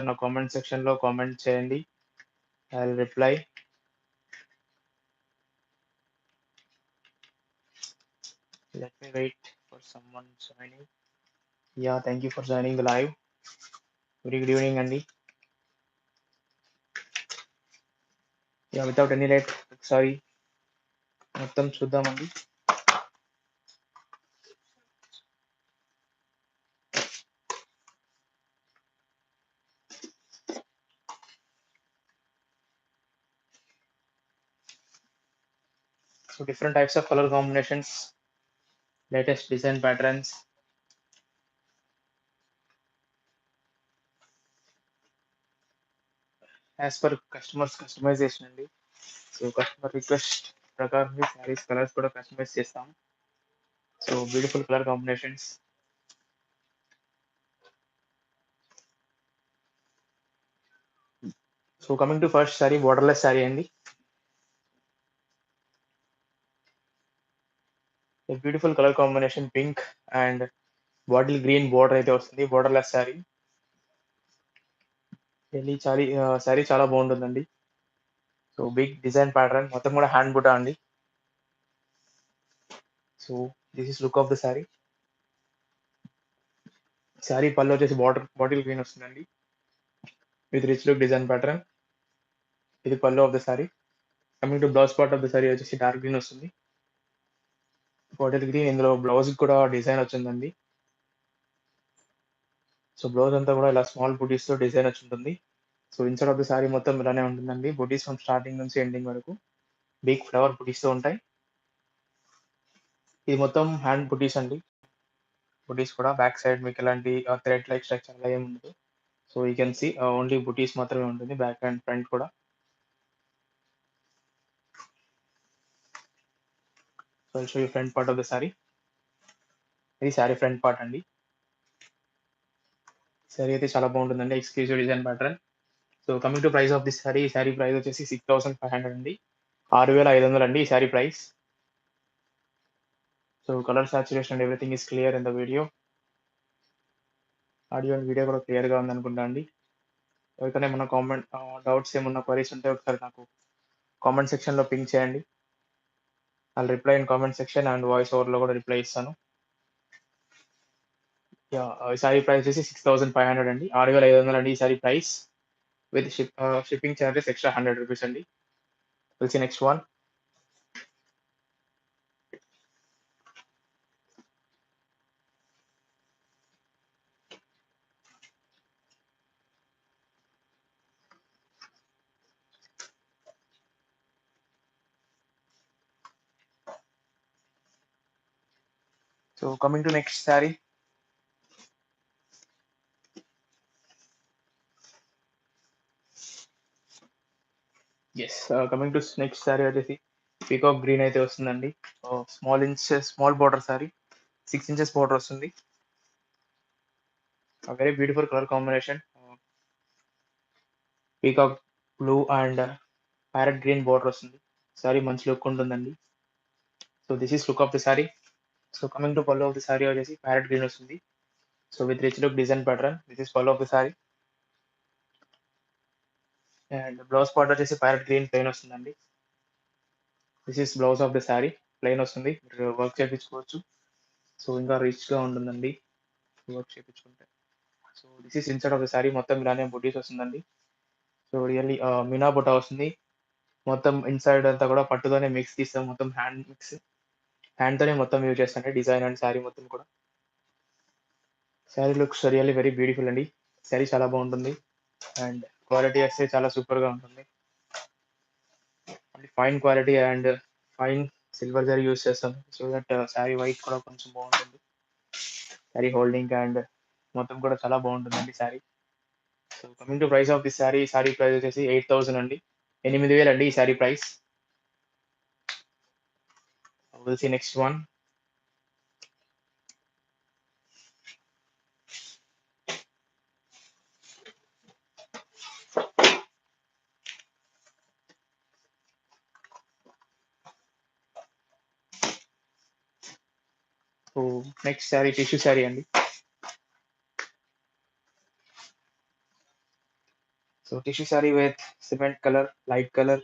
నా కామెంట్ సెక్షన్‌లో కామెంట్ చేయండి. I will reply. Let me wait for someone joining. Yeah, thank you for joining the live. Very good evening అండి. Yeah, without any late, sorry, మొత్తం చూద్దామండి. So different types of color combinations, latest design patterns. As per customers customization అండి. So customer request ప్రకారం saris colours కూడా customize చేస్తాం. So beautiful colour combinations. So coming to first sari, borderless sari అండి. Beautiful colour combination, pink and bottle green border అయితే వస్తుంది. Borderless sorry. Sorry చాలా బాగుంటుందండి. So big design pattern, మొత్తం కూడా హ్యాండ్ బుటా అండి. So this is look of the sorry. Sorry పళ్ళు వచ్చేసి బాటిల్ గ్రీన్ వస్తుందండి with rich look design pattern. ఇది పళ్ళు of the sorry. Coming to blouse part of the sorry వచ్చేసి డార్క్ గ్రీన్ వస్తుంది. బాటిల్ గ్రీన్, ఇందులో బ్లౌజ్ కూడా డిజైన్ వచ్చిందండి. సో బ్లౌజ్ అంతా కూడా ఇలా స్మాల్ బుటీస్ తో డిజైన్ వచ్చి ఉంటుంది. So inside of the sorry మొత్తం ఇలానే ఉంటుందండి. బుటీస్ ఫ్రమ్ స్టార్టింగ్ నుంచి ఎండింగ్ వరకు బిగ్ ఫ్లవర్ బుటీస్ తో ఉంటాయి. ఇది మొత్తం హ్యాండ్ బుటీస్ అండి. బుటీస్ కూడా బ్యాక్ సైడ్ మీకు ఎలాంటి థ్రెడ్ లైక్ స్ట్రక్చర్ అలా ఏమి ఉండదు. So you can see only బుటీస్ మాత్రమే ఉంటుంది, బ్యాక్ అండ్ ఫ్రంట్ కూడా. So I'll show you front part of the sari. ఇది సారీ ఫ్రంట్ పార్ట్ అండి. సారీ అయితే చాలా బాగుంటుందండి, exclusive design pattern. So coming to price of this sari, ఈ సారీ ప్రైస్ వచ్చేసి 6500 అండి. 6500 అండి ఈ sari price. So colour saturation and everything is clear in the video. Audio and video కూడా క్లియర్ గా ఉంది అనుకుంటా అండి. ఎవరికైనా ఏమన్నా కామెంట్ డౌట్స్ ఏమన్నా క్వరీస్ ఉంటే ఒకసారి నాకు కామెంట్ సెక్షన్ లో పింక్ చేయండి. I'll reply in comment section and voice over లో కూడా రిప్లై ఇస్తాను. ఈ సారీ ప్రైస్ వచ్చేసి 6500 అండి. 6500 అండి ఈ sari price with shipping charges extra 100 rupees అండి. Will see next one. So coming to next sari. Yes, coming to next sari వచ్చేసి పీకాక్ గ్రీన్ అయితే వస్తుందండి. Small border sari, 6 inches border వస్తుంది. Very beautiful colour combination, peacock blue and parrot green border వస్తుంది. సారీ మంచి look ఉంటుందండి. So this is look of the sari. So coming to pallu of the sari వచ్చేసి parrot green వస్తుంది. So with rich look design pattern, this is pallu of the sari. And blouse part వచ్చేసి parrot green plain వస్తుందండి. This is blouse of the sari. Plain వస్తుంది, మీరు work చేయించుకోవచ్చు. So ఇంకా rich గా ఉంటుందండి వర్క్ చేయించుకుంటే. So this is inside of the sorry. మొత్తం ఇలానే బుటీస్ వస్తుందండి. సో రియల్లీ మీనా బుటా వస్తుంది. మొత్తం ఇన్సైడ్ అంతా కూడా పట్టుతోనే మిక్స్ తీస్తాం, మొత్తం హ్యాండ్ తోనే మొత్తం యూజ్ చేస్తాండి డిజైన్ అండ్ సారీ మొత్తం కూడా. Sorry looks really very beautiful అండి. సారీ చాలా బాగుంటుంది అండ్ క్వాలిటీ వస్తే చాలా సూపర్ గా ఉంటుంది. Fine quality and fine silver zari use చేస్తాం, సో దట్ సారీ వైట్ కూడా కొంచెం బాగుంటుంది. సారీ హోల్డింగ్ అండ్ మొత్తం కూడా చాలా బాగుంటుందండి sari. So coming to price of this sari, sari price వచ్చేసి 8000 అండి. 8000 అండి ఈ sari price. Will see next one. So next sari tissue sari అండి. So tissue sari with cement colour, light colour